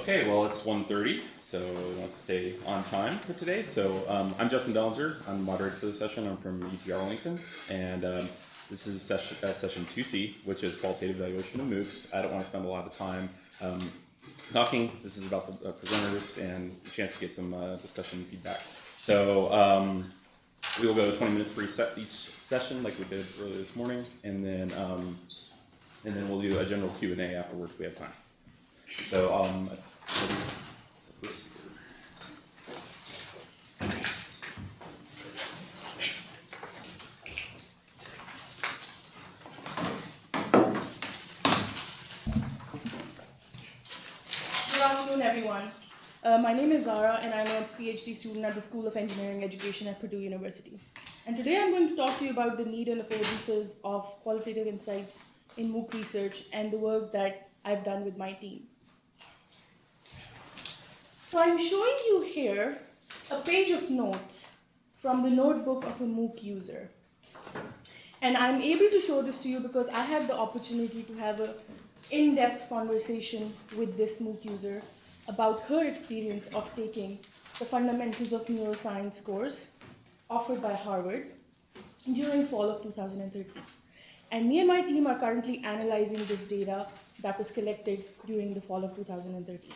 Okay, well, it's 1:30, so we want to stay on time for today. So I'm Justin Dellinger. I'm the moderator for the session. I'm from UT Arlington, and this is session 2C, which is qualitative evaluation of MOOCs. I don't want to spend a lot of time talking. This is about the presenters and a chance to get some discussion and feedback. So we will go 20 minutes for each session, like we did earlier this morning, and then we'll do a general Q&A afterwards if we have time. So, the first speaker. Good afternoon, everyone. My name is Zara, and I'm a PhD student at the School of Engineering Education at Purdue University. And today I'm going to talk to you about the need and affordances of qualitative insights in MOOC research and the work that I've done with my team. So I'm showing you here a page of notes from the notebook of a MOOC user. And I'm able to show this to you because I had the opportunity to have an in-depth conversation with this MOOC user about her experience of taking the Fundamentals of Neuroscience course offered by Harvard during fall of 2013. And me and my team are currently analyzing this data that was collected during the fall of 2013.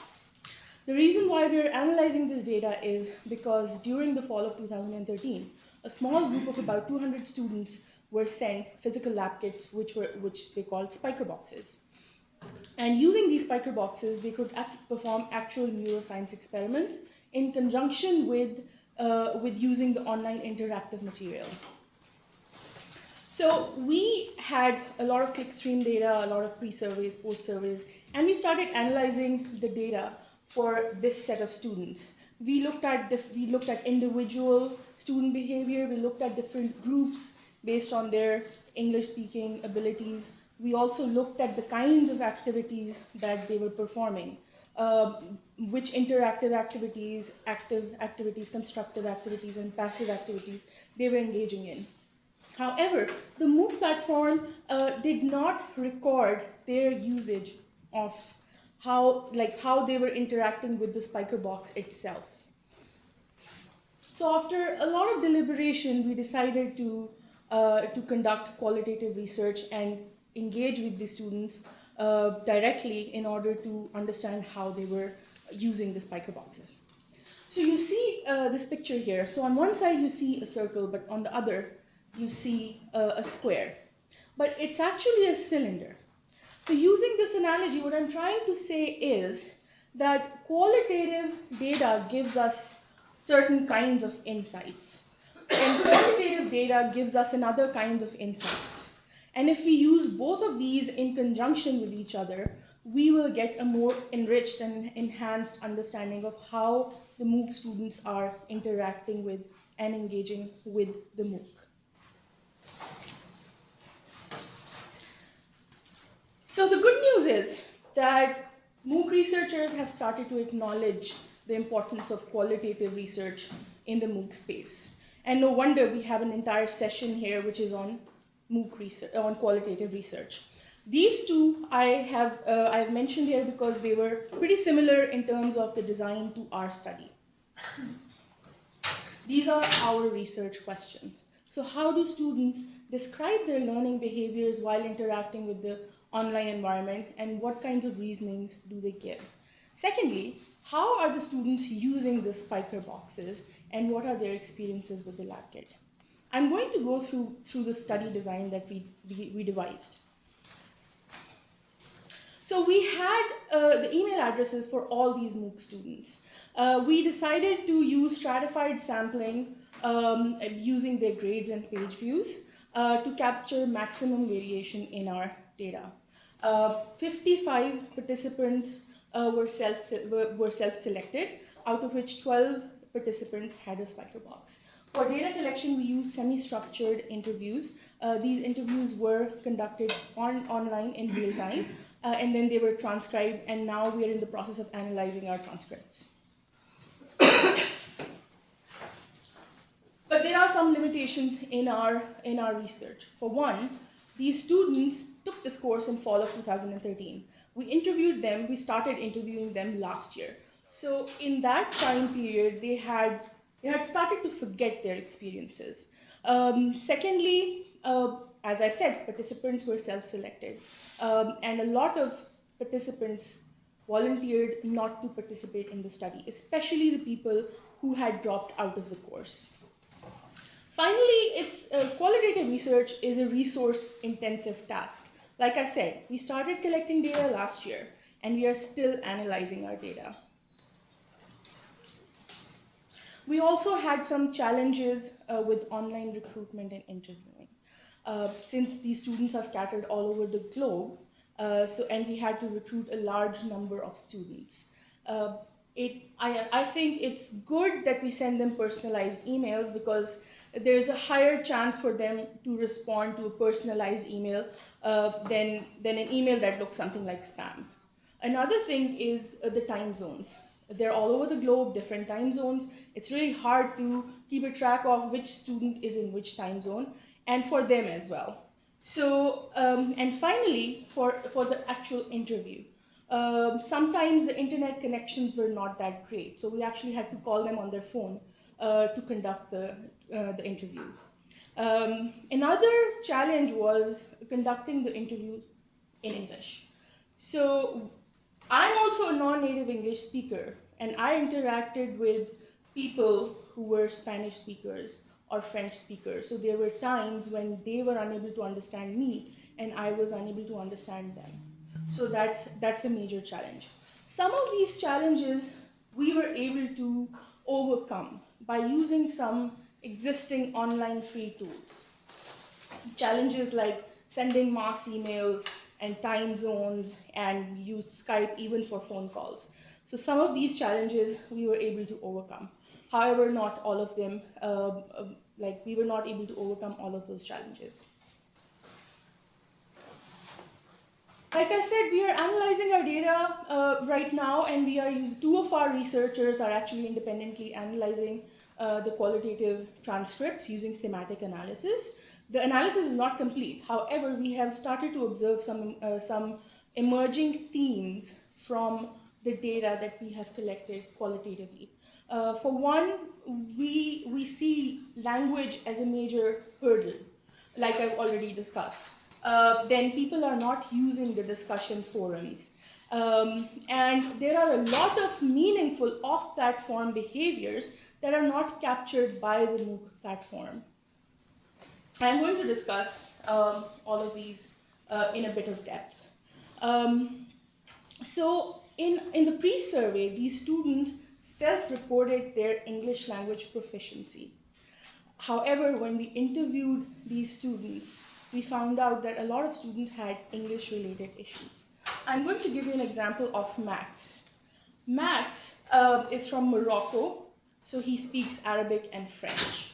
The reason why we're analyzing this data is because during the fall of 2013, a small group of about 200 students were sent physical lab kits, which they called spiker boxes. And using these spiker boxes, they could perform actual neuroscience experiments in conjunction with using the online interactive material. So we had a lot of clickstream data, a lot of pre-surveys, post-surveys, and we started analyzing the data for this set of students. We looked at individual student behavior. We looked at different groups based on their English-speaking abilities. We also looked at the kinds of activities that they were performing, which interactive activities, active activities, constructive activities, and passive activities they were engaging in. However, the MOOC platform did not record their usage of how they were interacting with the spiker box itself. So after a lot of deliberation, we decided to conduct qualitative research and engage with the students directly in order to understand how they were using the spiker boxes. So you see this picture here. So on one side you see a circle, but on the other you see a square. But it's actually a cylinder. So using this analogy, what I'm trying to say is that qualitative data gives us certain kinds of insights, and quantitative data gives us another kinds of insights. And if we use both of these in conjunction with each other, we will get a more enriched and enhanced understanding of how the MOOC students are interacting with and engaging with the MOOC. So the good news is that MOOC researchers have started to acknowledge the importance of qualitative research in the MOOC space. And no wonder we have an entire session here which is on MOOC research, on qualitative research. These two I've mentioned here because they were pretty similar in terms of the design to our study. These are our research questions. So how do students describe their learning behaviors while interacting with the online environment, and what kinds of reasonings do they give? Secondly, how are the students using the spiker boxes, and what are their experiences with the lab kit? I'm going to go through the study design that we devised. So we had the email addresses for all these MOOC students. We decided to use stratified sampling using their grades and page views to capture maximum variation in our data. 55 participants were self-selected, out of which 12 participants had a spiker box. For data collection, we used semi-structured interviews. These interviews were conducted online in real time, and then they were transcribed, and now we are in the process of analyzing our transcripts. But there are some limitations in our research. For one, these students took this course in fall of 2013, we started interviewing them last year. So in that time period, they had started to forget their experiences. Secondly, as I said, participants were self-selected, and a lot of participants volunteered not to participate in the study, especially the people who had dropped out of the course. Finally, qualitative research is a resource-intensive task. Like I said, we started collecting data last year, and we are still analyzing our data. We also had some challenges with online recruitment and interviewing. Since these students are scattered all over the globe, and we had to recruit a large number of students. I think it's good that we send them personalized emails because there's a higher chance for them to respond to a personalized email than an email that looks something like spam. Another thing is the time zones. They're all over the globe, different time zones. It's really hard to keep a track of which student is in which time zone, and for them as well. So, and finally, for the actual interview, sometimes the internet connections were not that great, so we actually had to call them on their phone to conduct the interview. Another challenge was conducting the interview in English. So I'm also a non-native English speaker, and I interacted with people who were Spanish speakers or French speakers. So there were times when they were unable to understand me, and I was unable to understand them. So that's a major challenge. Some of these challenges we were able to overcome by using some existing online free tools. Challenges like sending mass emails and time zones, and used Skype even for phone calls. So some of these challenges we were able to overcome. However, not all of them, we were not able to overcome all of those challenges. Like I said, we are analyzing our data right now, and two of our researchers are actually independently analyzing the qualitative transcripts using thematic analysis. The analysis is not complete. However, we have started to observe some emerging themes from the data that we have collected qualitatively. For one, we see language as a major hurdle, like I've already discussed. Then people are not using the discussion forums. And there are a lot of meaningful off-platform behaviors that are not captured by the MOOC platform. I'm going to discuss all of these in a bit of depth. So in the pre-survey, these students self-reported their English language proficiency. However, when we interviewed these students, we found out that a lot of students had English-related issues. I'm going to give you an example of Max. Max is from Morocco, so he speaks Arabic and French.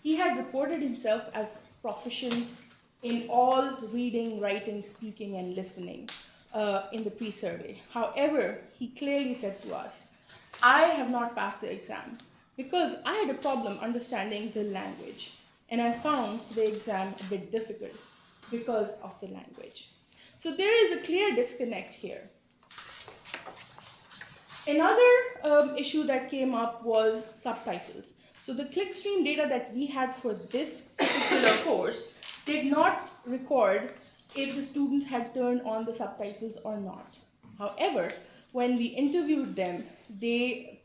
He had reported himself as proficient in all reading, writing, speaking, and listening in the pre-survey. However, he clearly said to us, I have not passed the exam because I had a problem understanding the language, and I found the exam a bit difficult because of the language. So there is a clear disconnect here. Another issue that came up was subtitles. So the clickstream data that we had for this particular course did not record if the students had turned on the subtitles or not. However, when we interviewed them,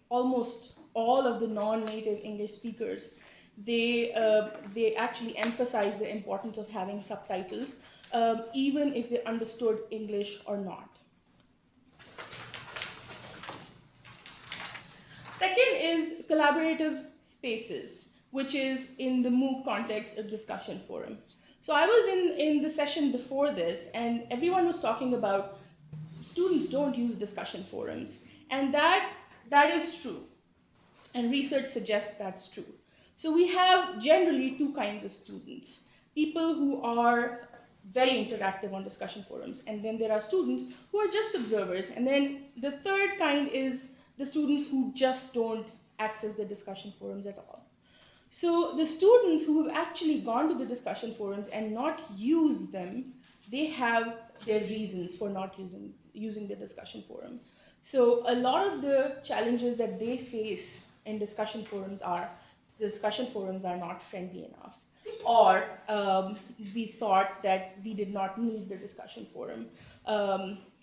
almost all of the non-native English speakers, they actually emphasized the importance of having subtitles, even if they understood English or not. Second is collaborative spaces, which is in the MOOC context a discussion forum. So I was in the session before this, and everyone was talking about students don't use discussion forums, and that is true, and research suggests that's true. So we have generally two kinds of students: people who are very interactive on discussion forums, and then there are students who are just observers, and then the third kind is the students who just don't access the discussion forums at all. So the students who have actually gone to the discussion forums and not used them, they have their reasons for not using the discussion forum. So a lot of the challenges that they face in discussion forums are the discussion forums are not friendly enough, or we thought that we did not need the discussion forum,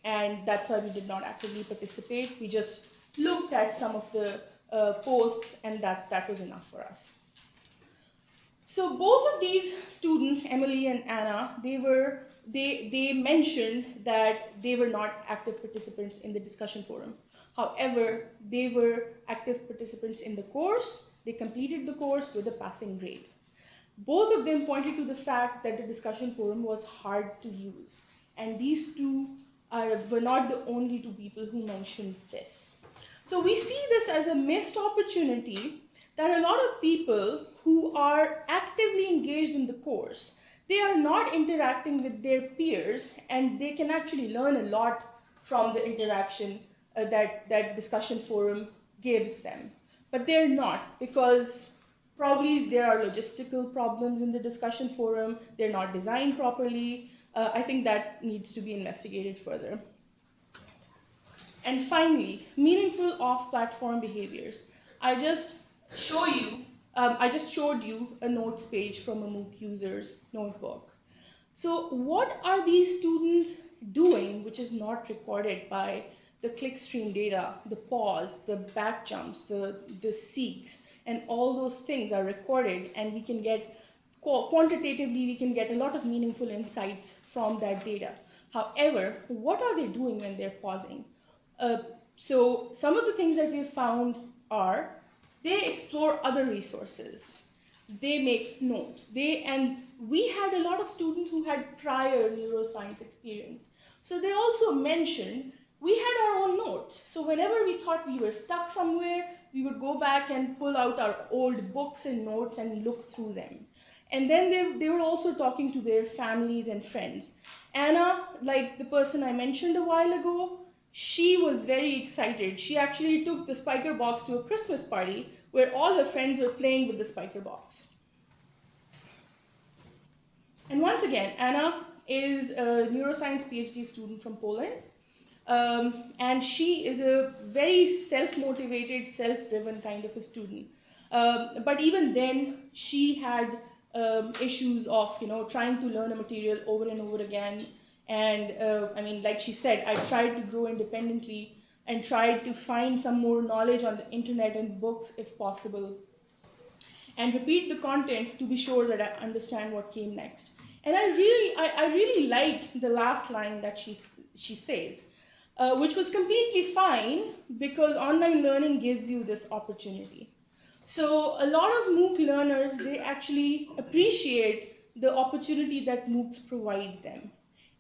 and that's why we did not actively participate. We just looked at some of the posts, and that was enough for us. So both of these students, Emily and Anna, they mentioned that they were not active participants in the discussion forum. However, they were active participants in the course. They completed the course with a passing grade. Both of them pointed to the fact that the discussion forum was hard to use. And these two were not the only two people who mentioned this. So we see this as a missed opportunity that a lot of people who are actively engaged in the course, they are not interacting with their peers, and they can actually learn a lot from the interaction that discussion forum gives them. But they're not, because probably there are logistical problems in the discussion forum, they're not designed properly. I think that needs to be investigated further. And finally, meaningful off-platform behaviors. I just showed you a notes page from a MOOC user's notebook. So what are these students doing which is not recorded by the clickstream data, the pause, the back jumps, the seeks, and all those things are recorded, and we can get, quantitatively, we can get a lot of meaningful insights from that data. However, what are they doing when they're pausing? So some of the things that we've found are they explore other resources, they make notes, and we had a lot of students who had prior neuroscience experience. So they also mentioned we had our own notes. So whenever we thought we were stuck somewhere, we would go back and pull out our old books and notes and look through them. And then they were also talking to their families and friends. Anna, like the person I mentioned a while ago, she was very excited. She actually took the spiker box to a Christmas party where all her friends were playing with the spiker box. And once again, Anna is a neuroscience PhD student from Poland. And she is a very self-motivated, self-driven kind of a student. But even then, she had issues of trying to learn a material over and over again. And I mean, like she said, I tried to grow independently and tried to find some more knowledge on the internet and books if possible, and repeat the content to be sure that I understand what came next. And I really like the last line that she says, which was completely fine because online learning gives you this opportunity. So a lot of MOOC learners, they actually appreciate the opportunity that MOOCs provide them.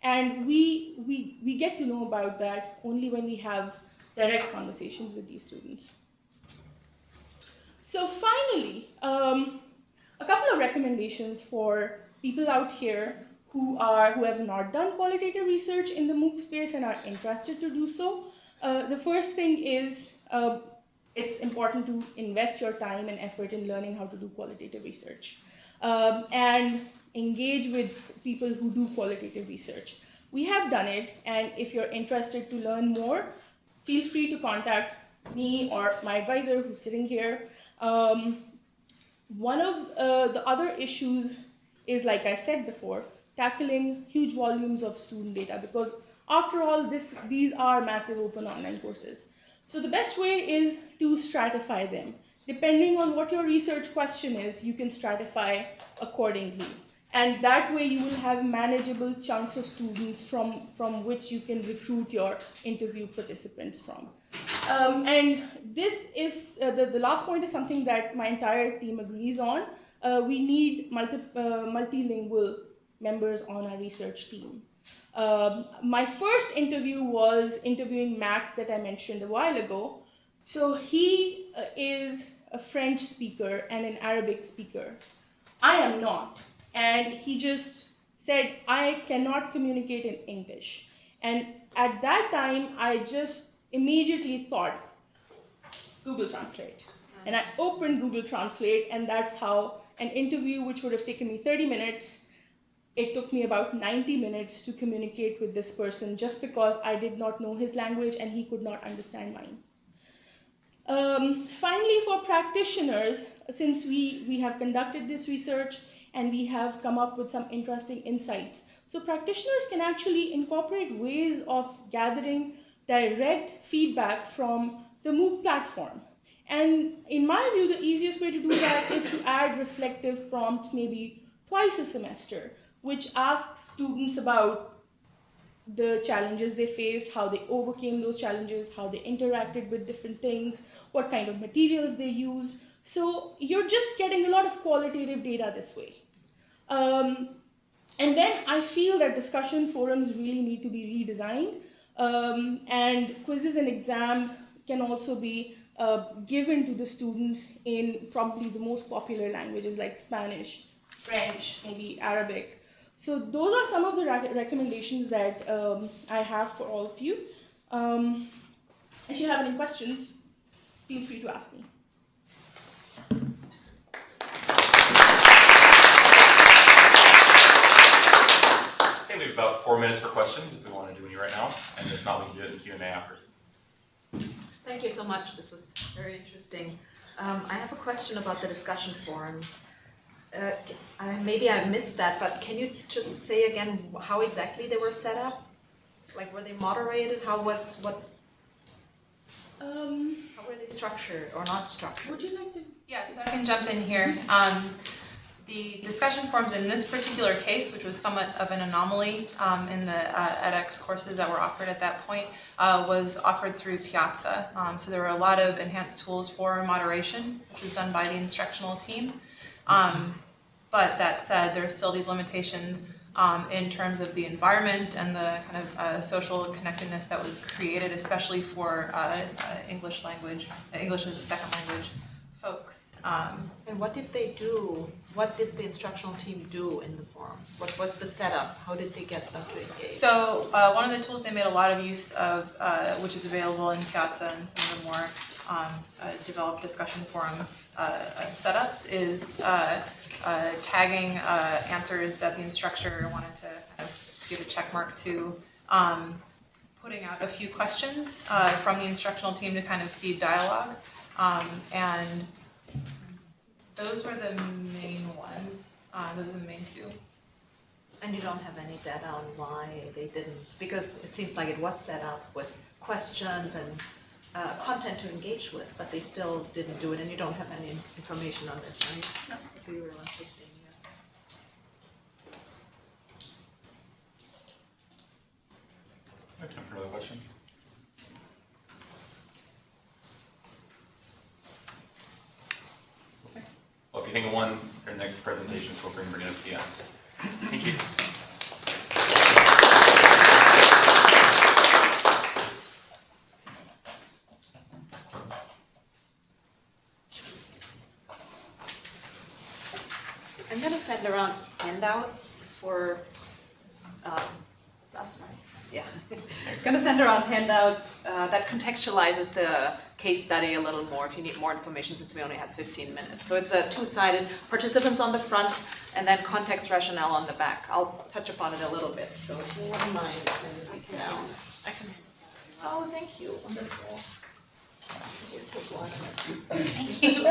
And we get to know about that only when we have direct conversations with these students. So finally, a couple of recommendations for people out here who have not done qualitative research in the MOOC space and are interested to do so. The first thing is it's important to invest your time and effort in learning how to do qualitative research and engage with people who do qualitative research. We have done it, and if you're interested to learn more, feel free to contact me or my advisor who's sitting here. One of the other issues is, like I said before, tackling huge volumes of student data, because after all, these are massive open online courses. So the best way is to stratify them. Depending on what your research question is, you can stratify accordingly. And that way you will have manageable chunks of students from which you can recruit your interview participants from. And this is, the last point is something that my entire team agrees on. We need multilingual members on our research team. My first interview was interviewing Max that I mentioned a while ago. So he is a French speaker and an Arabic speaker. I am not. And he just said, I cannot communicate in English. And at that time, I just immediately thought, Google Translate. And I opened Google Translate, and that's how an interview, which would have taken me 30 minutes, it took me about 90 minutes to communicate with this person just because I did not know his language and he could not understand mine. Finally, for practitioners, since we have conducted this research and we have come up with some interesting insights, so practitioners can actually incorporate ways of gathering direct feedback from the MOOC platform. And in my view, the easiest way to do that is to add reflective prompts maybe twice a semester, which asks students about the challenges they faced, how they overcame those challenges, how they interacted with different things, what kind of materials they used. So you're just getting a lot of qualitative data this way. And then I feel that discussion forums really need to be redesigned, and quizzes and exams can also be given to the students in probably the most popular languages like Spanish, French, maybe Arabic. So those are some of the recommendations that I have for all of you. If you have any questions, feel free to ask me. Okay, we have about 4 minutes for questions if we want to do any right now, and if not, we can do it in the Q&A after. Thank you so much. This was very interesting. I have a question about the discussion forums. Maybe I missed that, but can you just say again how exactly they were set up? Like, were they moderated? How were they structured or not structured? Would you like to? Yes, I can jump in here. The discussion forums in this particular case, which was somewhat of an anomaly in the edX courses that were offered at that point, was offered through Piazza. So there were a lot of enhanced tools for moderation, which was done by the instructional team. But that said, there are still these limitations in terms of the environment and the kind of social connectedness that was created, especially for English as a second language folks. And what did they do? What did the instructional team do in the forums? What was the setup? How did they get them to engage? So one of the tools they made a lot of use of, which is available in Piazza and some of the more developed discussion forum setups, is tagging answers that the instructor wanted to kind of give a check mark to, putting out a few questions from the instructional team to kind of seed dialogue, and those were the main ones. Those are the main two. And you don't have any data on why they didn't? Because it seems like it was set up with questions and content to engage with, but they still didn't do it, and you don't have any information on this, right? No. It'd be real interesting, yeah. We have time for another question. Okay. Well, if you think of one for the next presentation, feel free to bring it up at the end. Thank you. I'm going to send around handouts for, it's us, right? Yeah. I'm going to send around handouts that contextualizes the case study a little more if you need more information, since we only have 15 minutes. So it's a two-sided, participants on the front and then context rationale on the back. I'll touch upon it a little bit. So if you wouldn't mind sending these down. I can. Oh, thank you. Wonderful. We'll take one. Thank you.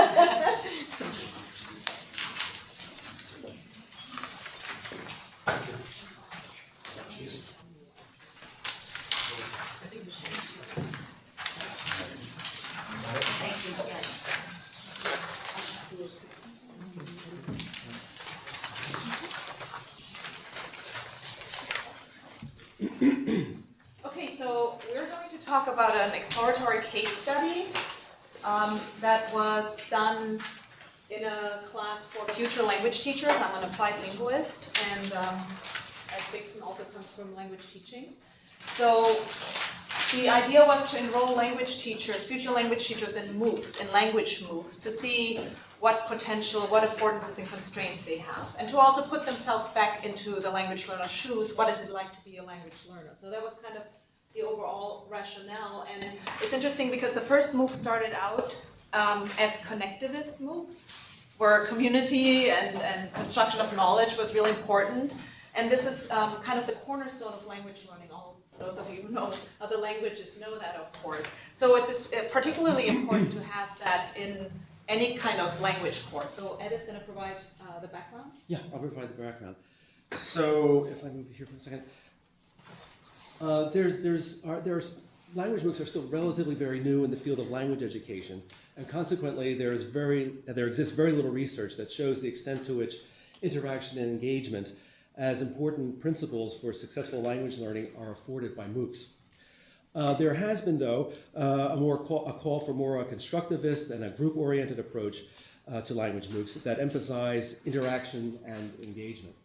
Okay, so we're going to talk about an exploratory case study that was done in a class for future language teachers. I'm an applied linguist, and Dixon also comes from language teaching. So the idea was to enroll language teachers, future language teachers in MOOCs, in language MOOCs, to see what potential, what affordances and constraints they have, and to also put themselves back into the language learner's shoes. What is it like to be a language learner? So that was kind of the overall rationale. And it's interesting because the first MOOC started out as connectivist MOOCs, where community and construction of knowledge was really important. And this is kind of the cornerstone of language learning. All those of you who know other languages know that, of course. So it's particularly important to have that in any kind of language course. So Ed is going to provide the background. Yeah, I'll provide the background. So if I move here for a second, language MOOCs are still relatively very new in the field of language education, and consequently there exists very little research that shows the extent to which interaction and engagement as important principles for successful language learning are afforded by MOOCs. There has been, though, a call for more a constructivist and a group-oriented approach to language MOOCs that emphasize interaction and engagement.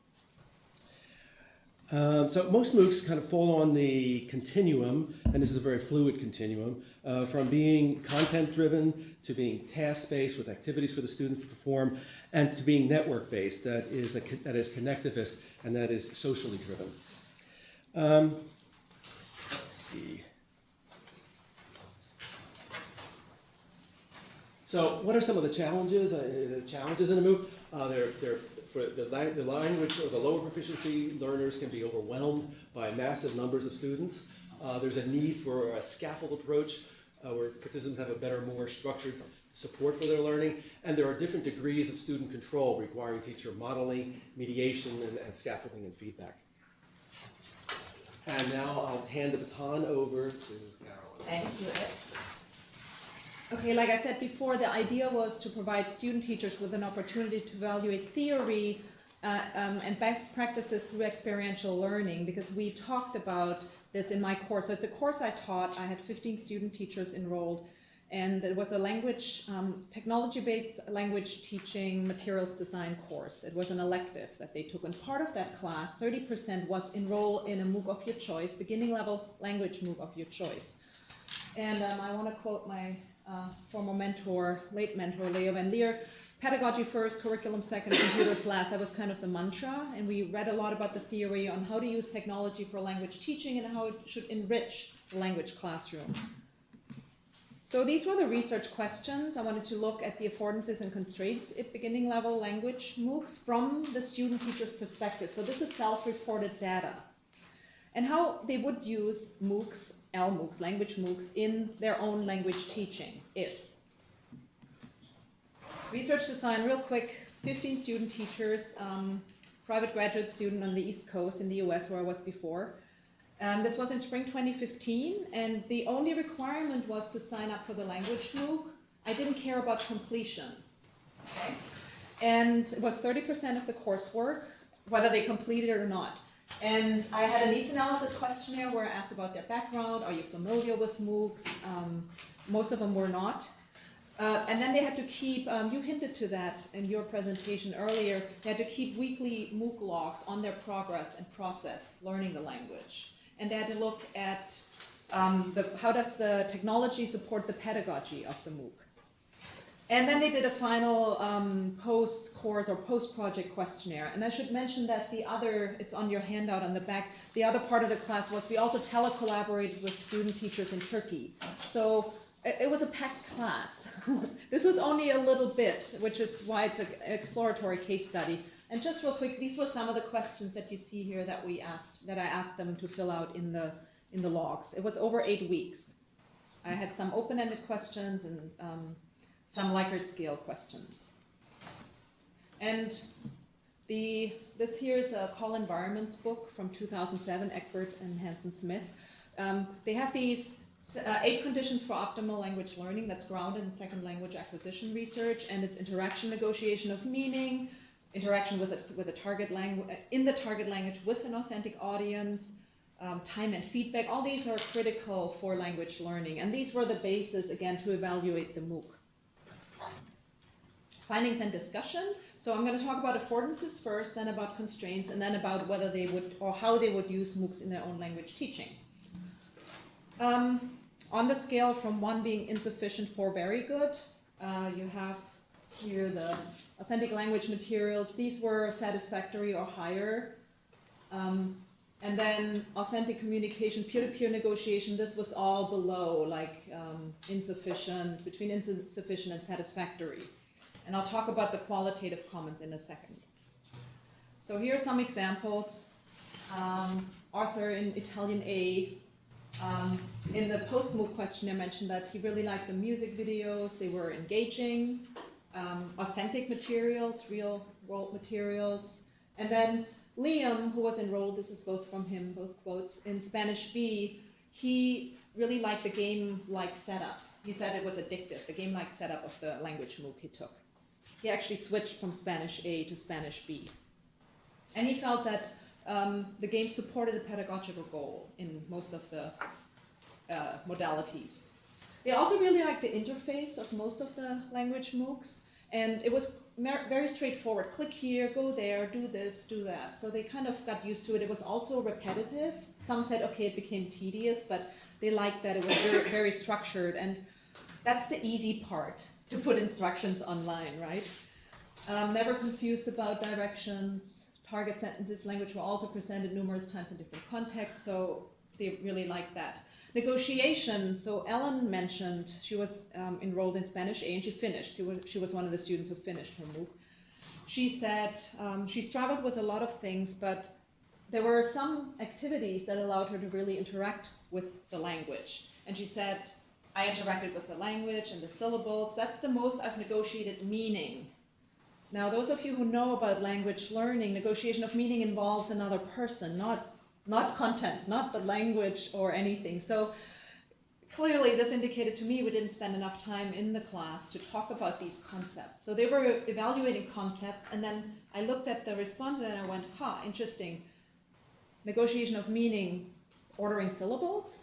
So most MOOCs kind of fall on the continuum, and this is a very fluid continuum, from being content-driven to being task-based with activities for the students to perform, and to being network-based, that is connectivist and that is socially driven. Let's see. So what are some of the challenges? In a MOOC? For the language or the lower proficiency learners can be overwhelmed by massive numbers of students. There's a need for a scaffold approach where participants have a better, more structured support for their learning. And there are different degrees of student control requiring teacher modeling, mediation, and scaffolding and feedback. And now I'll hand the baton over to Carolyn. Thank you, Ed. Okay, like I said before, the idea was to provide student teachers with an opportunity to evaluate theory and best practices through experiential learning, because we talked about this in my course. So it's a course I taught. I had 15 student teachers enrolled, and it was a language, technology-based language teaching materials design course. It was an elective that they took, and part of that class, 30%, was enroll in a MOOC of your choice, beginning level language MOOC of your choice. And I want to quote my former mentor, late mentor, Leo Van Leer, pedagogy first, curriculum second, computers last. That was kind of the mantra, and we read a lot about the theory on how to use technology for language teaching and how it should enrich the language classroom. So these were the research questions. I wanted to look at the affordances and constraints at beginning level language MOOCs from the student teacher's perspective. So this is self-reported data, and how they would use MOOCs, LMOOCs, language MOOCs, in their own language teaching, if. Research design, real quick, 15 student teachers, private graduate student on the East Coast in the US where I was before. This was in spring 2015, and the only requirement was to sign up for the language MOOC. I didn't care about completion, okay? And it was 30% of the coursework, whether they completed it or not. And I had a needs analysis questionnaire where I asked about their background. Are you familiar with MOOCs? Most of them were not. And then they had to keep, you hinted to that in your presentation earlier, they had to keep weekly MOOC logs on their progress and process learning the language. And they had to look at how does the technology support the pedagogy of the MOOC. And then they did a final post-course or post-project questionnaire. And I should mention that the other, it's on your handout on the back, the other part of the class was we also telecollaborated with student teachers in Turkey. So it was a packed class. This was only a little bit, which is why it's an exploratory case study. And just real quick, these were some of the questions that you see here that I asked them to fill out in the logs. It was over 8 weeks. I had some open-ended questions and some Likert scale questions. And this here is a Call Environments book from 2007, Eckbert and Hansen-Smith. They have these 8 conditions for optimal language learning that's grounded in second language acquisition research, and it's interaction, negotiation of meaning, interaction with a target language, in the target language with an authentic audience, time and feedback. All these are critical for language learning, and these were the basis, again, to evaluate the MOOC. Findings and discussion. So I'm going to talk about affordances first, then about constraints, and then about whether they would, or how they would use MOOCs in their own language teaching. On the scale from 1 being insufficient, 4 very good, you have here the authentic language materials. These were satisfactory or higher. And then authentic communication, peer-to-peer negotiation, this was all below, like insufficient, between insufficient and satisfactory. And I'll talk about the qualitative comments in a second. So here are some examples. Arthur in Italian A. In the post-MOOC questionnaire mentioned that he really liked the music videos. They were engaging, authentic materials, real world materials. And then Liam, who was enrolled, this is both from him, both quotes, in Spanish B, he really liked the game-like setup. He said it was addictive, the game-like setup of the language MOOC he took. He actually switched from Spanish A to Spanish B. And he felt that the game supported a pedagogical goal in most of the modalities. They also really liked the interface of most of the language MOOCs, and it was very straightforward. Click here, go there, do this, do that. So they kind of got used to it. It was also repetitive. Some said, okay, it became tedious, but they liked that it was very, very structured, and that's the easy part, to put instructions online, right? Never confused about directions. Target sentences language were also presented numerous times in different contexts, so they really liked that. Negotiation, so Ellen mentioned she was enrolled in Spanish A and she finished. She was one of the students who finished her MOOC. She said she struggled with a lot of things, but there were some activities that allowed her to really interact with the language. And she said, I interacted with the language and the syllables. That's the most I've negotiated meaning. Now, those of you who know about language learning, negotiation of meaning involves another person, not content, not the language or anything. So clearly this indicated to me we didn't spend enough time in the class to talk about these concepts. So they were evaluating concepts, and then I looked at the response and I went, interesting. Negotiation of meaning, ordering syllables?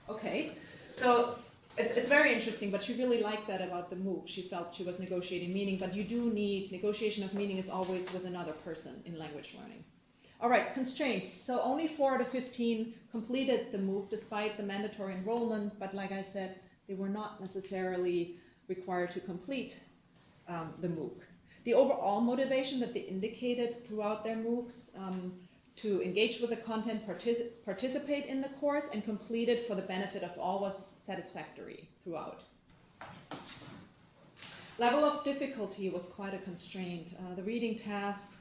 Okay, so it's very interesting, but she really liked that about the MOOC. She felt she was negotiating meaning, but you do need, negotiation of meaning is always with another person in language learning. All right, constraints. So only 4 out of 15 completed the MOOC despite the mandatory enrollment, but like I said, they were not necessarily required to complete the MOOC. The overall motivation that they indicated throughout their MOOCs to engage with the content, participate in the course, and complete it for the benefit of all was satisfactory throughout. Level of difficulty was quite a constraint. The reading tasks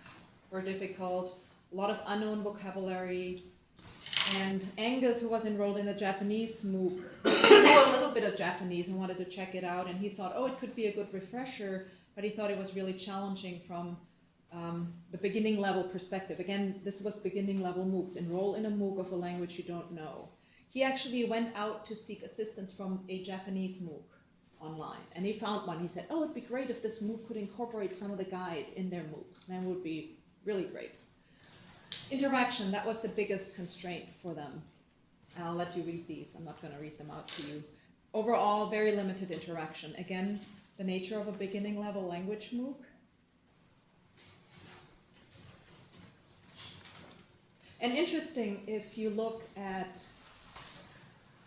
were difficult, a lot of unknown vocabulary, and Angus, who was enrolled in the Japanese MOOC, knew a little bit of Japanese and wanted to check it out, and he thought, it could be a good refresher, but he thought it was really challenging from the beginning level perspective. Again, this was beginning level MOOCs. Enroll in a MOOC of a language you don't know. He actually went out to seek assistance from a Japanese MOOC online, and he found one. He said, it'd be great if this MOOC could incorporate some of the guide in their MOOC. That would be really great. Interaction, that was the biggest constraint for them. And I'll let you read these. I'm not going to read them out to you. Overall, very limited interaction. Again, the nature of a beginning level language MOOC. And interesting, if you look at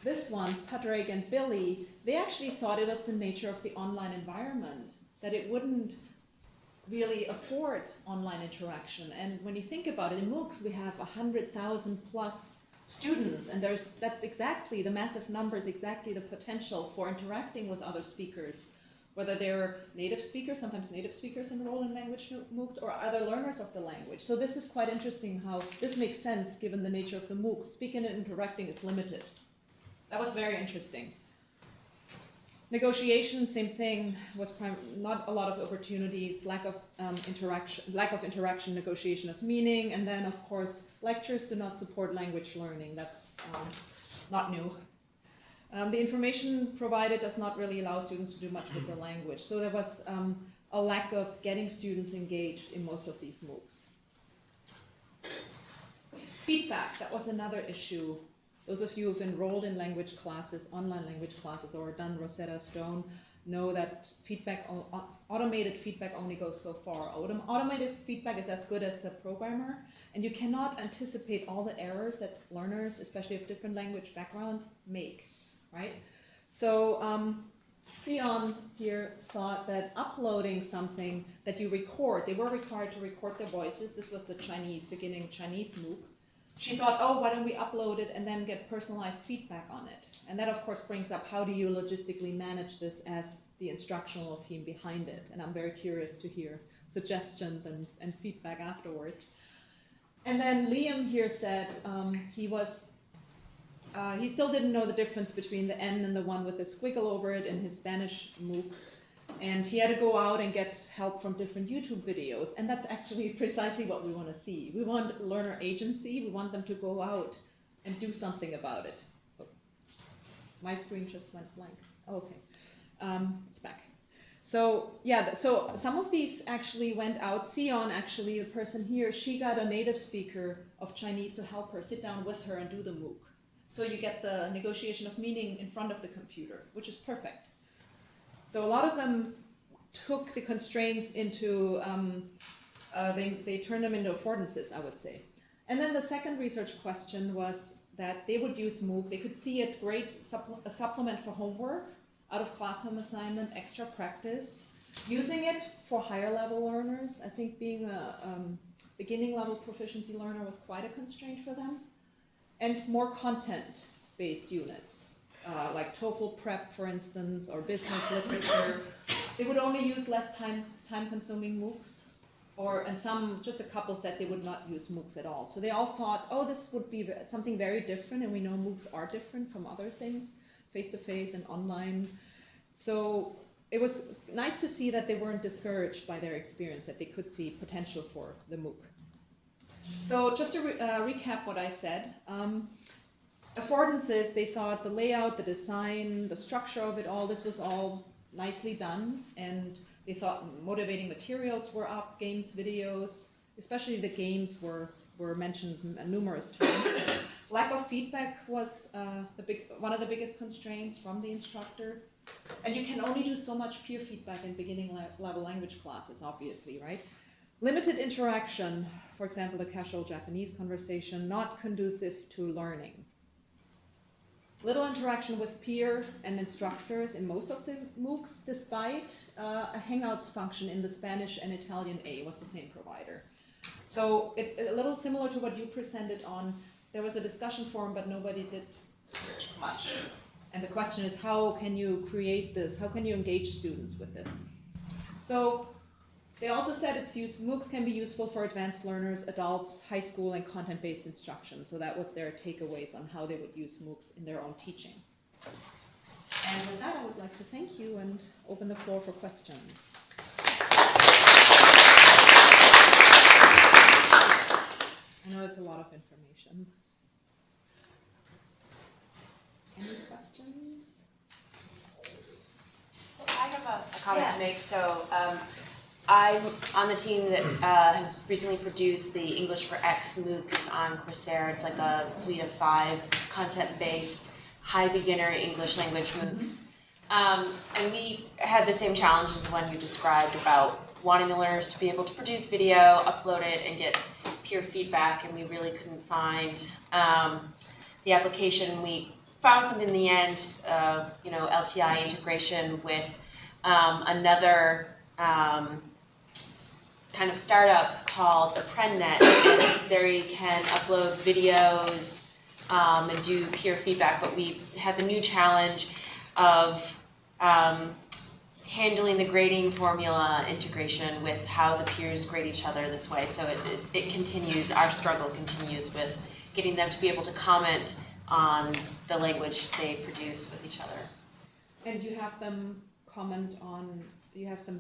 this one, Patrick and Billy, they actually thought it was the nature of the online environment, that it wouldn't really afford online interaction. And when you think about it, in MOOCs we have 100,000 plus students, and that's exactly, the massive numbers, exactly the potential for interacting with other speakers, whether they're native speakers, sometimes native speakers enroll in language MOOCs, or other learners of the language. So this is quite interesting how this makes sense given the nature of the MOOC. Speaking and interacting is limited. That was very interesting. Negotiation, same thing, was not a lot of opportunities, lack of interaction, negotiation of meaning, and then of course lectures do not support language learning. That's not new. The information provided does not really allow students to do much with the language. So there was a lack of getting students engaged in most of these MOOCs. Feedback, that was another issue. Those of you who've enrolled in language classes, online language classes, or done Rosetta Stone, know that feedback, automated feedback only goes so far. Automated feedback is as good as the programmer, and you cannot anticipate all the errors that learners, especially of different language backgrounds, make, right? So Sion here thought that uploading something that you record, they were required to record their voices. This was the beginning Chinese MOOC. She thought, why don't we upload it and then get personalized feedback on it? And that, of course, brings up how do you logistically manage this as the instructional team behind it? And I'm very curious to hear suggestions and feedback afterwards. And then Liam here said he still didn't know the difference between the N and the one with the squiggle over it in his Spanish MOOC. And he had to go out and get help from different YouTube videos. And that's actually precisely what we want to see. We want learner agency. We want them to go out and do something about it. Oh, my screen just went blank. Oh, okay, it's back. So yeah, so some of these actually went out. Sion, actually, the person here, she got a native speaker of Chinese to help her sit down with her and do the MOOC. So you get the negotiation of meaning in front of the computer, which is perfect. So a lot of them took the constraints into, they turned them into affordances, I would say. And then the second research question was that they would use MOOC. They could see it great, a supplement for homework, out of class home assignment, extra practice, using it for higher level learners. I think being a beginning level proficiency learner was quite a constraint for them. And more content-based units, like TOEFL prep, for instance, or business literature. They would only use less time-consuming MOOCs, and some, just a couple said they would not use MOOCs at all. So they all thought, oh, this would be something very different, and we know MOOCs are different from other things, face-to-face and online. So it was nice to see that they weren't discouraged by their experience, that they could see potential for the MOOC. So just to recap what I said, affordances, they thought the layout, the design, the structure of it all, this was all nicely done, and they thought motivating materials were up, games, videos, especially the games were mentioned numerous times. Lack of feedback was one of the biggest constraints from the instructor. And you can only do so much peer feedback in beginning level language classes, obviously, right? Limited interaction, for example, the casual Japanese conversation, not conducive to learning. Little interaction with peer and instructors in most of the MOOCs, despite a Hangouts function in the Spanish and Italian A was the same provider. So a little similar to what you presented on, there was a discussion forum, but nobody did much. And the question is, how can you create this? How can you engage students with this? So they also said MOOCs can be useful for advanced learners, adults, high school, and content-based instruction. So that was their takeaways on how they would use MOOCs in their own teaching. And with that, I would like to thank you and open the floor for questions. I know it's a lot of information. Any questions? I have a comment to make. So I'm on the team that has recently produced the English for X MOOCs on Coursera. It's like a suite of 5 content-based, high beginner English language MOOCs. And we had the same challenge as the one you described about wanting the learners to be able to produce video, upload it, and get peer feedback, and we really couldn't find the application. We found something in the end, LTI integration with another kind of startup called ApprenNet. And there you can upload videos and do peer feedback, but we had the new challenge of handling the grading formula integration with how the peers grade each other this way. So it continues, our struggle continues with getting them to be able to comment on the language they produce with each other. And you have them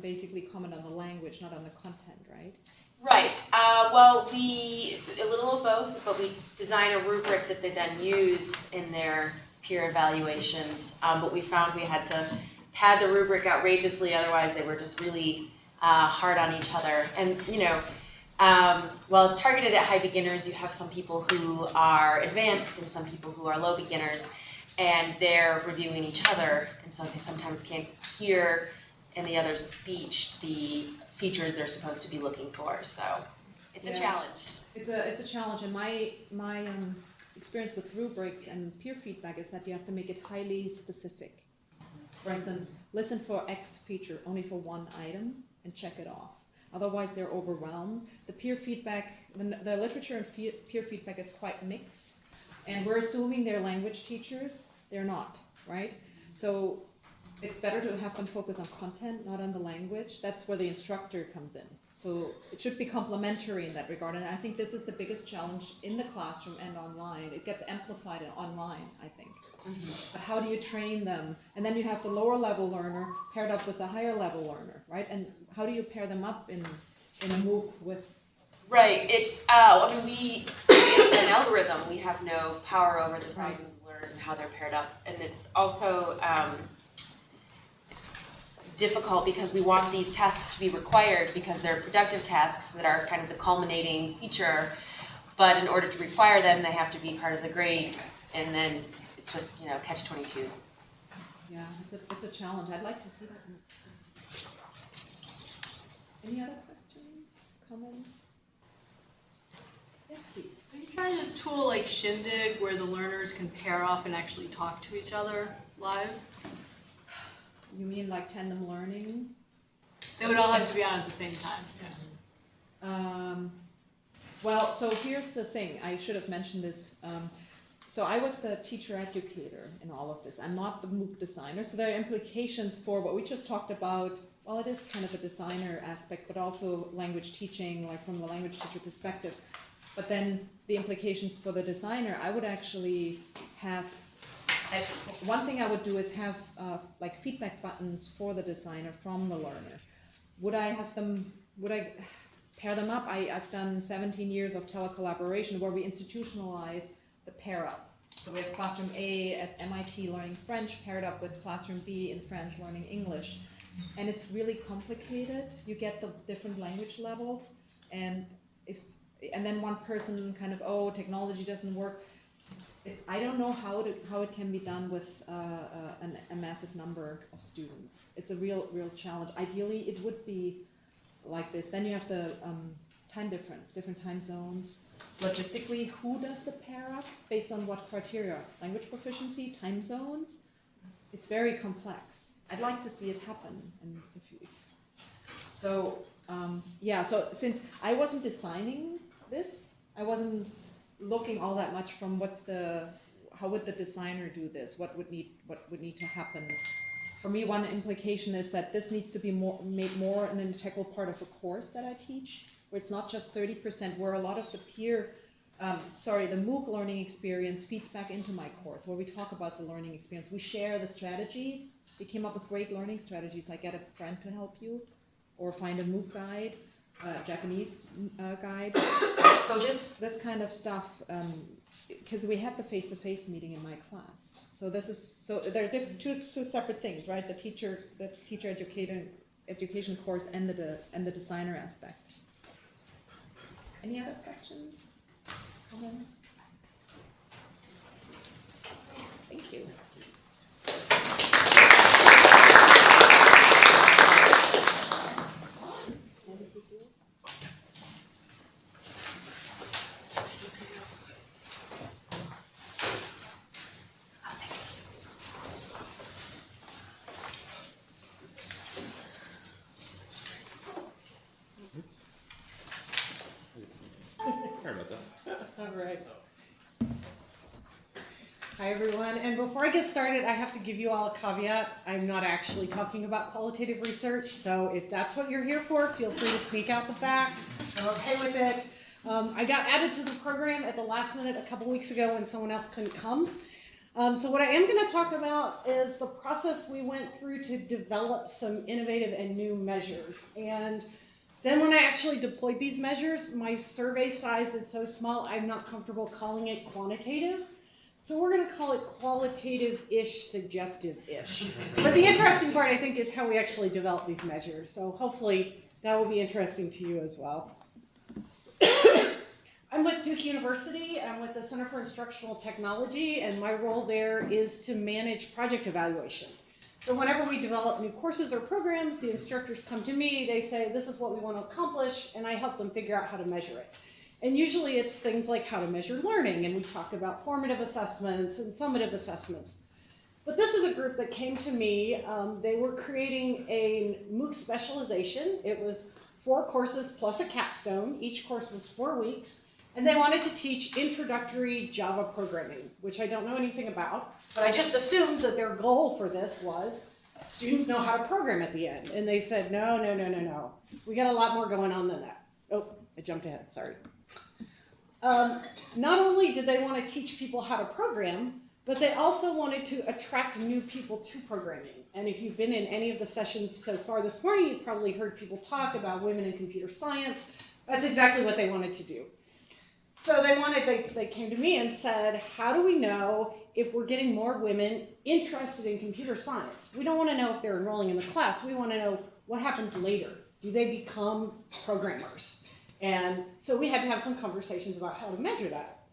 basically comment on the language, not on the content, right? Right. Well, a little of both, but we design a rubric that they then use in their peer evaluations. But we found we had to pad the rubric outrageously, otherwise they were just really hard on each other. And while it's targeted at high beginners, you have some people who are advanced and some people who are low beginners, and they're reviewing each other, and so they sometimes can't hear in the other's speech the features they're supposed to be looking for. So it's a challenge. It's a challenge, and my experience with rubrics and peer feedback is that you have to make it highly specific. For instance, listen for X feature only for one item and check it off. Otherwise, they're overwhelmed. The peer feedback, the literature and peer feedback is quite mixed, and we're assuming they're language teachers. They're not, right? So it's better to have them focus on content, not on the language. That's where the instructor comes in. So it should be complementary in that regard. And I think this is the biggest challenge in the classroom and online. It gets amplified online, I think. But how do you train them? And then you have the lower level learner paired up with the higher level learner, right? And how do you pair them up in a MOOC with? Right, it's, it's an algorithm. We have no power over the thousands of learners and how they're paired up. And it's also difficult because we want these tasks to be required because they're productive tasks that are kind of the culminating feature. But in order to require them, they have to be part of the grade. And then it's just, catch-22. Yeah, it's a challenge. I'd like to see that. Any other questions, comments? Yes, please. Are you trying a tool like Shindig where the learners can pair up and actually talk to each other live? You mean like tandem learning? They would all have to be on at the same time. Well, so here's the thing. I should have mentioned this. So I was the teacher educator in all of this. I'm not the MOOC designer. So there are implications for what we just talked about. Well, it is kind of a designer aspect, but also language teaching, like from the language teacher perspective. But then the implications for the designer, I would actually have, one thing I would do is have like feedback buttons for the designer from the learner. Would I pair them up? I've done 17 years of telecollaboration where we institutionalize the pair up. So we have Classroom A at MIT learning French paired up with Classroom B in France learning English. And it's really complicated. You get the different language levels, and then one person kind of, oh, technology doesn't work. I don't know how it can be done with a massive number of students. It's a real challenge. Ideally, it would be like this. Then you have the time difference, different time zones. Logistically, who does the pair up? Based on what criteria? Language proficiency, time zones? It's very complex. I'd like to see it happen. And so since I wasn't designing this, I wasn't looking all that much from how would the designer do this? What would need to happen? For me, one implication is that this needs to be made more an integral part of a course that I teach, where it's not just 30%, where a lot of the the MOOC learning experience feeds back into my course, where we talk about the learning experience. We share the strategies. We came up with great learning strategies, like get a friend to help you, or find a MOOC guide, Japanese guide. So this kind of stuff, because we had the face-to-face meeting in my class. So there are two separate things, right? The teacher education course and the designer aspect. Any other questions? Comments? Thank you. And this is yours? Sorry about that. That's all right. Hi everyone, and before I get started, I have to give you all a caveat. I'm not actually talking about qualitative research, so if that's what you're here for, feel free to sneak out the back. I'm okay with it. I got added to the program at the last minute a couple weeks ago when someone else couldn't come. So what I am going to talk about is the process we went through to develop some innovative and new measures. And then when I actually deployed these measures, my survey size is so small, I'm not comfortable calling it quantitative. So we're going to call it qualitative-ish, suggestive-ish. But the interesting part, I think, is how we actually develop these measures. So hopefully that will be interesting to you as well. I'm with Duke University. I'm with the Center for Instructional Technology, and my role there is to manage project evaluation. So whenever we develop new courses or programs, the instructors come to me, they say, this is what we want to accomplish, and I help them figure out how to measure it. And usually it's things like how to measure learning, and we talk about formative assessments and summative assessments. But this is a group that came to me. They were creating a MOOC specialization. It was 4 courses plus a capstone. Each course was 4 weeks. And they wanted to teach introductory Java programming, which I don't know anything about. But I just assumed that their goal for this was students know how to program at the end. And they said, no. We got a lot more going on than that. Oh, I jumped ahead, sorry. Not only did they want to teach people how to program, but they also wanted to attract new people to programming. And if you've been in any of the sessions so far this morning, you've probably heard people talk about women in computer science. That's exactly what they wanted to do. So they came to me and said, how do we know if we're getting more women interested in computer science? We don't want to know if they're enrolling in the class. We want to know what happens later. Do they become programmers? And so we had to have some conversations about how to measure that.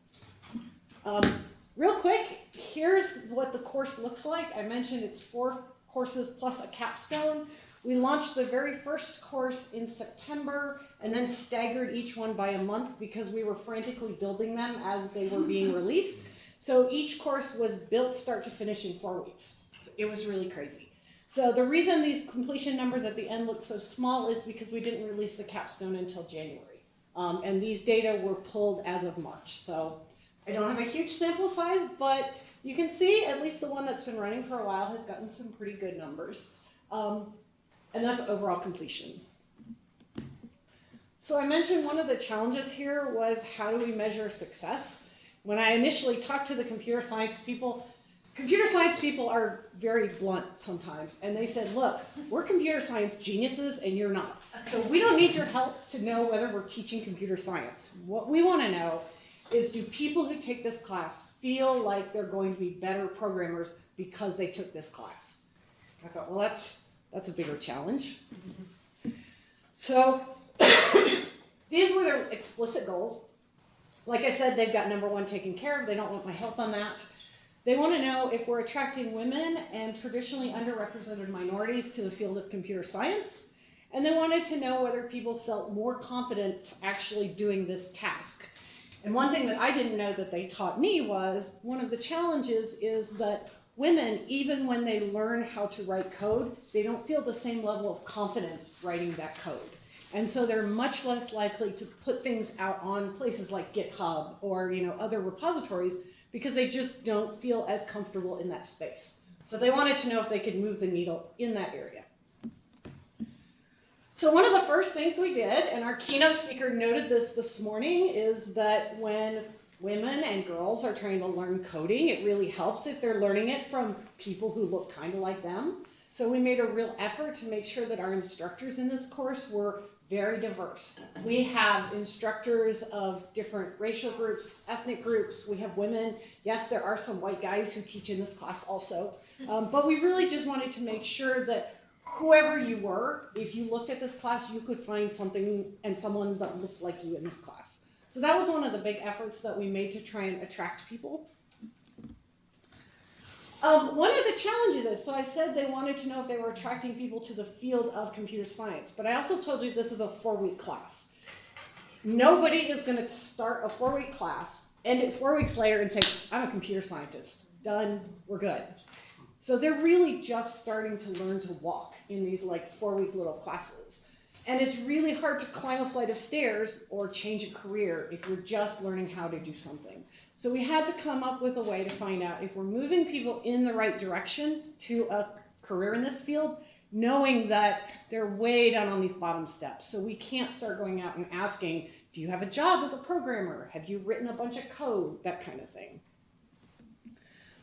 Real quick, here's what the course looks like. I mentioned it's 4 courses plus a capstone. We launched the very first course in September and then staggered each one by a month because we were frantically building them as they were being released. So each course was built start to finish in 4 weeks. It was really crazy. So the reason these completion numbers at the end look so small is because we didn't release the capstone until January. And these data were pulled as of March. So I don't have a huge sample size, but you can see at least the one that's been running for a while has gotten some pretty good numbers. And that's overall completion. So I mentioned one of the challenges here was how do we measure success? When I initially talked to the computer science people are very blunt sometimes. And they said, look, we're computer science geniuses and you're not. So we don't need your help to know whether we're teaching computer science. What we want to know is, do people who take this class feel like they're going to be better programmers because they took this class? I thought, well, that's a bigger challenge. So these were their explicit goals. Like I said, they've got number 1 taken care of. They don't want my help on that. They want to know if we're attracting women and traditionally underrepresented minorities to the field of computer science. And they wanted to know whether people felt more confident actually doing this task. And one thing that I didn't know that they taught me was one of the challenges is that women, even when they learn how to write code, they don't feel the same level of confidence writing that code. And so they're much less likely to put things out on places like GitHub or other repositories because they just don't feel as comfortable in that space. So they wanted to know if they could move the needle in that area. So one of the first things we did, and our keynote speaker noted this morning, is that when women and girls are trying to learn coding, it really helps if they're learning it from people who look kind of like them. So we made a real effort to make sure that our instructors in this course were very diverse. We have instructors of different racial groups, ethnic groups. We have women. Yes, there are some white guys who teach in this class also. But we really just wanted to make sure that whoever you were, if you looked at this class, you could find something and someone that looked like you in this class. So that was one of the big efforts that we made to try and attract people. One of the challenges is, so I said they wanted to know if they were attracting people to the field of computer science, but I also told you this is a 4-week class. Nobody is going to start a 4-week class, end it 4 weeks later and say, I'm a computer scientist. Done, we're good. So they're really just starting to learn to walk in these 4-week little classes. And it's really hard to climb a flight of stairs or change a career if you're just learning how to do something. So we had to come up with a way to find out if we're moving people in the right direction to a career in this field, knowing that they're way down on these bottom steps. So we can't start going out and asking, do you have a job as a programmer? Have you written a bunch of code? That kind of thing.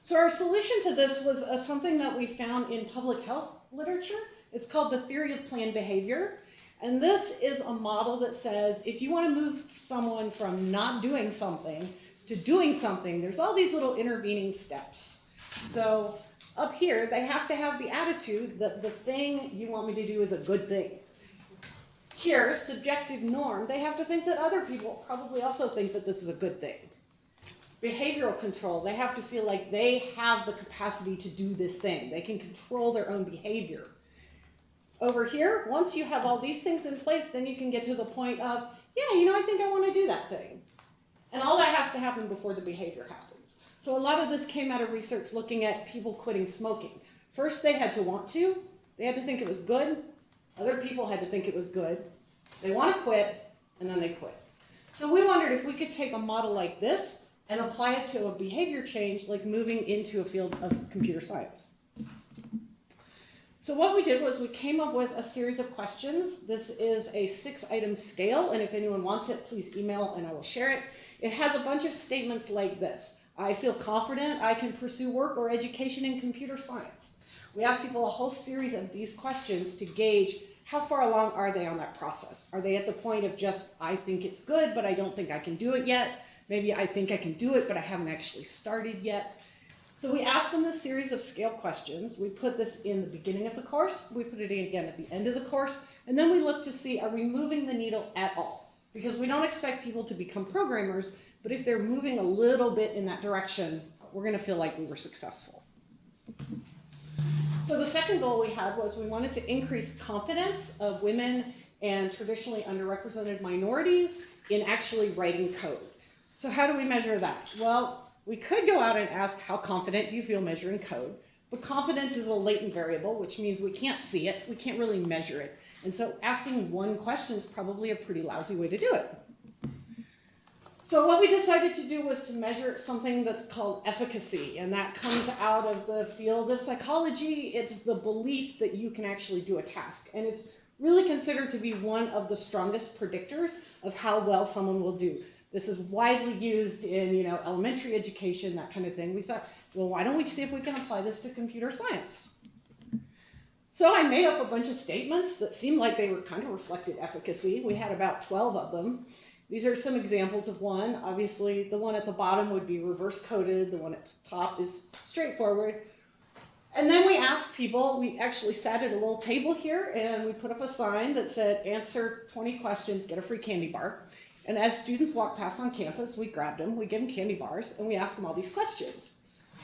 So our solution to this was something that we found in public health literature. It's called the theory of planned behavior. And this is a model that says if you want to move someone from not doing something to doing something, there's all these little intervening steps. So up here, they have to have the attitude that the thing you want me to do is a good thing. Here, subjective norm, they have to think that other people probably also think that this is a good thing. Behavioral control, they have to feel like they have the capacity to do this thing. They can control their own behavior. Over here, once you have all these things in place, then you can get to the point of, yeah, I think I want to do that thing. And all that has to happen before the behavior happens. So a lot of this came out of research looking at people quitting smoking. First, they had to want to. They had to think it was good. Other people had to think it was good. They want to quit, and then they quit. So we wondered if we could take a model like this and apply it to a behavior change, like moving into a field of computer science. So what we did was we came up with a series of questions. This is a 6-item scale, and if anyone wants it, please email and I will share it. It has a bunch of statements like this. I feel confident I can pursue work or education in computer science. We asked people a whole series of these questions to gauge how far along are they on that process. Are they at the point of just, I think it's good, but I don't think I can do it yet? Maybe I think I can do it, but I haven't actually started yet. So we asked them this series of scale questions. We put this in the beginning of the course. We put it in again at the end of the course. And then we look to see, are we moving the needle at all? Because we don't expect people to become programmers, but if they're moving a little bit in that direction, we're going to feel like we were successful. So the second goal we had was we wanted to increase confidence of women and traditionally underrepresented minorities in actually writing code. So how do we measure that? Well, we could go out and ask, how confident do you feel measuring code? But confidence is a latent variable, which means we can't see it, we can't really measure it. And so asking one question is probably a pretty lousy way to do it. So what we decided to do was to measure something that's called efficacy, and that comes out of the field of psychology. It's the belief that you can actually do a task, and it's really considered to be one of the strongest predictors of how well someone will do. This is widely used in, elementary education, that kind of thing. We thought, well, why don't we see if we can apply this to computer science? So I made up a bunch of statements that seemed like they were kind of reflected efficacy. We had about 12 of them. These are some examples of one. Obviously, the one at the bottom would be reverse coded. The one at the top is straightforward. And then we asked people, we actually sat at a little table here and we put up a sign that said, answer 20 questions, get a free candy bar. And as students walked past on campus, we grabbed them, we gave them candy bars, and we asked them all these questions.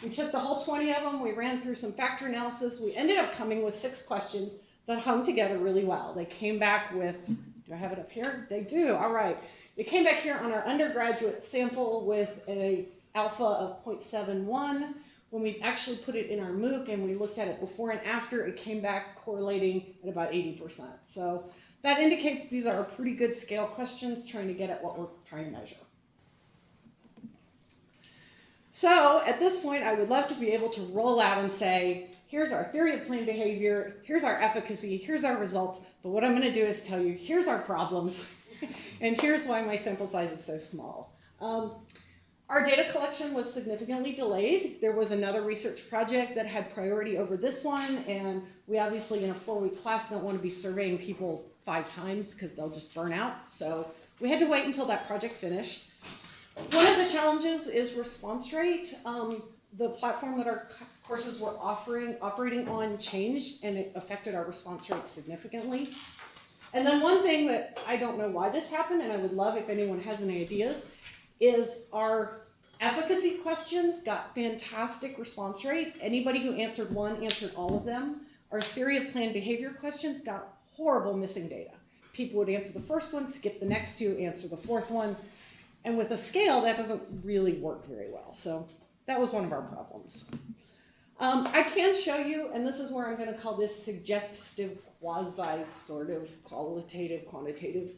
We took the whole 20 of them, we ran through some factor analysis. We ended up coming with 6 questions that hung together really well. They came back with, do I have it up here? They do, all right. They came back here on our undergraduate sample with an alpha of 0.71. When we actually put it in our MOOC and we looked at it before and after, it came back correlating at about 80%. So that indicates these are pretty good scale questions trying to get at what we're trying to measure. So at this point, I would love to be able to roll out and say, here's our theory of planned behavior, here's our efficacy, here's our results, but what I'm going to do is tell you, here's our problems, and here's why my sample size is so small. Our data collection was significantly delayed. There was another research project that had priority over this one, and we obviously in a 4-week class don't want to be surveying people 5 times because they'll just burn out. So we had to wait until that project finished. One of the challenges is response rate. The platform that our courses were operating on changed, and it affected our response rate significantly. And then one thing that I don't know why this happened, and I would love if anyone has any ideas, is our efficacy questions got fantastic response rate. Anybody who answered one answered all of them. Our theory of planned behavior questions got horrible missing data. People would answer the first one, skip the next 2, answer the 4th one. And with a scale, that doesn't really work very well. So that was one of our problems. I can show you, and this is where I'm going to call this suggestive quasi sort of qualitative, quantitative.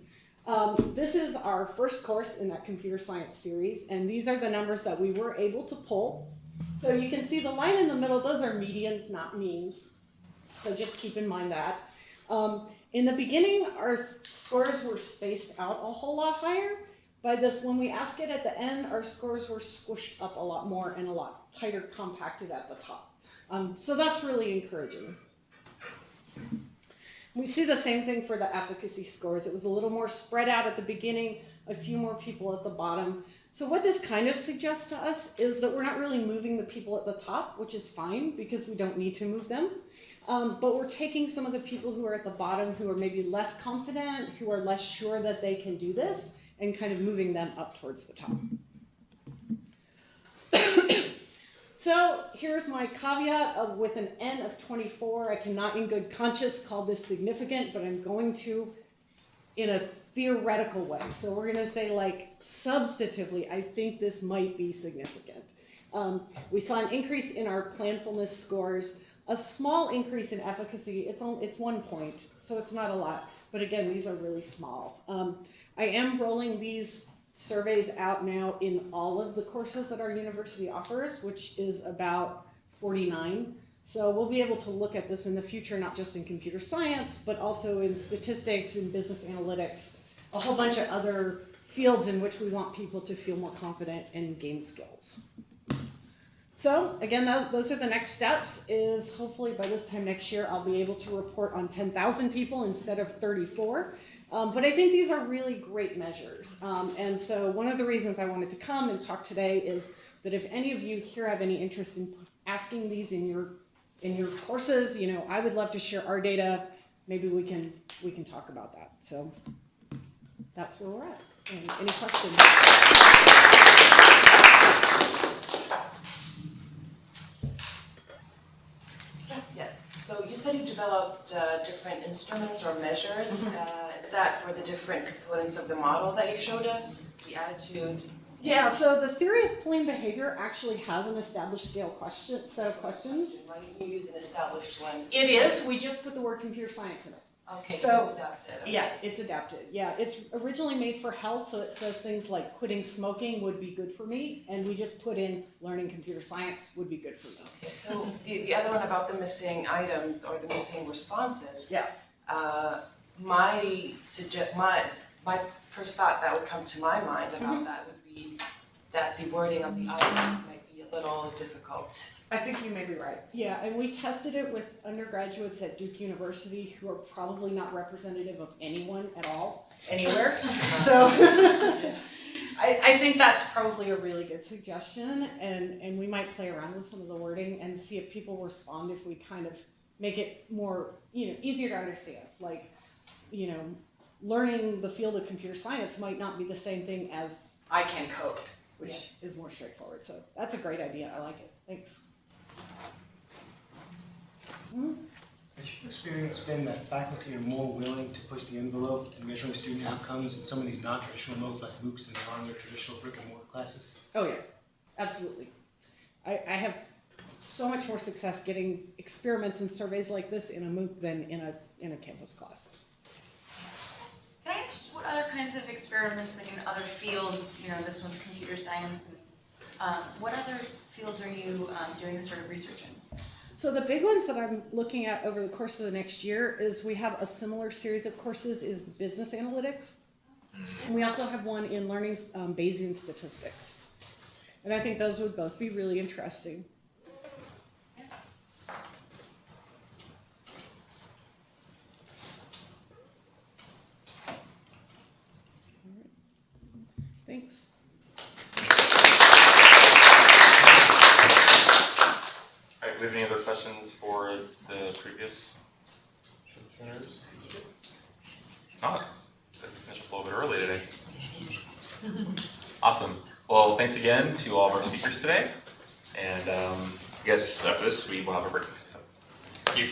This is our first course in that computer science series, and these are the numbers that we were able to pull. So you can see the line in the middle, those are medians, not means. So just keep in mind that. In the beginning, our scores were spaced out a whole lot higher. By this, when we ask it at the end, our scores were squished up a lot more and a lot tighter compacted at the top. So that's really encouraging. We see the same thing for the efficacy scores. It was a little more spread out at the beginning, a few more people at the bottom. So what this kind of suggests to us is that we're not really moving the people at the top, which is fine because we don't need to move them. But we're taking some of the people who are at the bottom who are maybe less confident, who are less sure that they can do this, and kind of moving them up towards the top. So here's my caveat of with an N of 24, I cannot in good conscience call this significant, but I'm going to in a theoretical way. So we're going to say, like, substantively, I think this might be significant. We saw an increase in our planfulness scores, a small increase in efficacy. It's 1 point, so it's not a lot. But again, these are really small. I am rolling these surveys out now in all of the courses that our university offers, which is about 49. So we'll be able to look at this in the future, not just in computer science, but also in statistics and business analytics, a whole bunch of other fields in which we want people to feel more confident and gain skills. So again, those are the next steps. Is hopefully by this time next year, I'll be able to report on 10,000 people instead of 34. But I think these are really great measures. And so one of the reasons I wanted to come and talk today is that if any of you here have any interest in asking these in your courses, you know, I would love to share our data. Maybe we can talk about that. So that's where we're at. And any questions? Yeah. So you said you developed different instruments or measures. Is that for the different components of the model that you showed us? The attitude? Yeah, so the theory of plain behavior actually has an established scale set of questions. Why didn't you use an established one? It is. We just put the word computer science in it. Okay, So, so it's adapted. Okay. Yeah, it's adapted. Yeah, it's originally made for health, so it says things like quitting smoking would be good for me, and we just put in learning computer science would be good for me. Okay, so the other one about the missing items or the missing responses. Yeah. My first thought that would come to my mind about that would be that the wording of the items might be a little difficult. I think you may be right. Yeah, and we tested it with undergraduates at Duke University who are probably not representative of anyone at all, anywhere. So I think that's probably a really good suggestion, and we might play around with some of the wording and see if people respond if we kind of make it more, you know, easier to understand. Like, you know, learning the field of computer science might not be the same thing as I can code, which is more straightforward. So that's a great idea. I like it. Thanks. Has your experience been that faculty are more willing to push the envelope in measuring student outcomes in some of these non-traditional modes like MOOCs than they are in their traditional brick and mortar classes? Oh yeah, absolutely. I have so much more success getting experiments and surveys like this in a MOOC than in a campus class. Can I ask just what other kinds of experiments in other fields, you know, this one's computer science, and what other fields are you doing this sort of research in? So the big ones that I'm looking at over the course of the next year is we have a similar series of courses is business analytics. And we also have one in learning Bayesian statistics. And I think those would both be really interesting. Thanks. All right, we have any other questions for the previous presenters? Not. I finished a little bit early today. Awesome. Well, thanks again to all of our speakers today. And I guess after this, we will have a break. So, thank you.